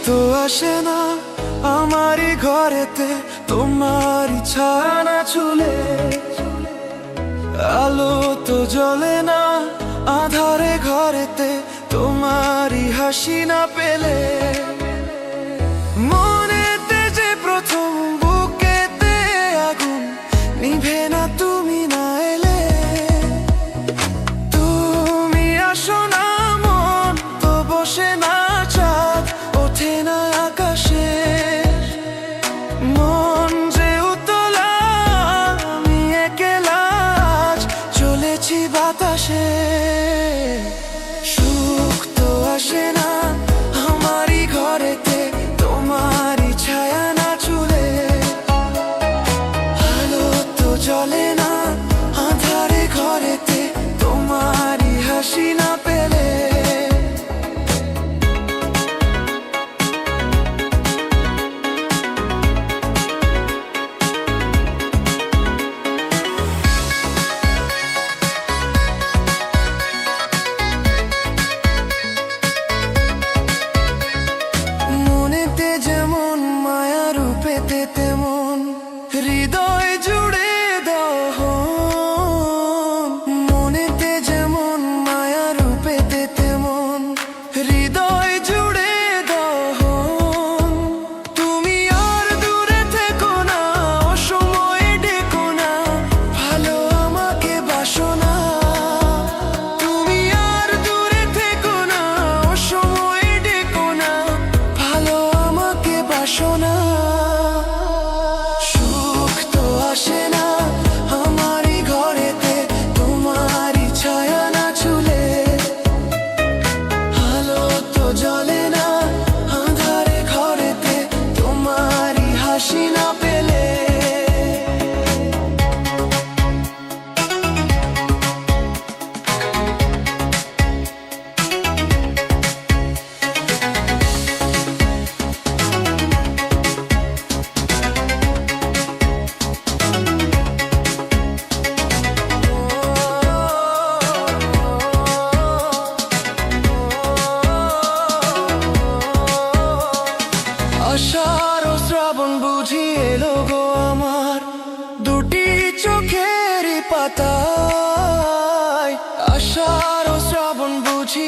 তো আসে না আমারই ঘরেতে তোমারই ছায়া চুলে, আলো তো জ্বলে না আধারে ঘরেতে তোমারই হাসি না পেলে। মনেতে যে প্রথম বুকেতে আগুন নিভে না তুমি না এলে। তুমি আসো না মন তো বসে না চাঁদ ওঠে না আকাশে। মন যে উতলা আমি একলা আজ চলেছি বাতাসে। সুখ তো আসে না আমারই ঘরেতে তোমারই ছায়া না চুলে, আলো তো জ্বলে না আঁধারে ঘরেতে তোমারই হাসি না পেলে। মনেতে যেমন মায়া রূপেতে তেমন হৃদয় জুড়ে দহন। মনেতে যেমন মায়া রূপেতে তেমন হৃদয় জুড়ে দহন। তুমি আর দূরে থেকো না অসময়ে ডেকো না ভালো আমাকে বাসো না। তুমি আর দূরে থেকো না অসময়ে ডেকো না ভালো আমাকে বাসো না। সুখ তো আসে না আমারই ঘরেতে তোমারই ছায়া না চুলে, আলো তো জ্বলে না আঁধারে ঘরেতে তোমারই হাসি না পেলে। আষাঢ় ও শ্রাবণ বুঝি এলো গো আমার দুটি চোখের পাতায়। আষাঢ় ও শ্রাবণ বুঝি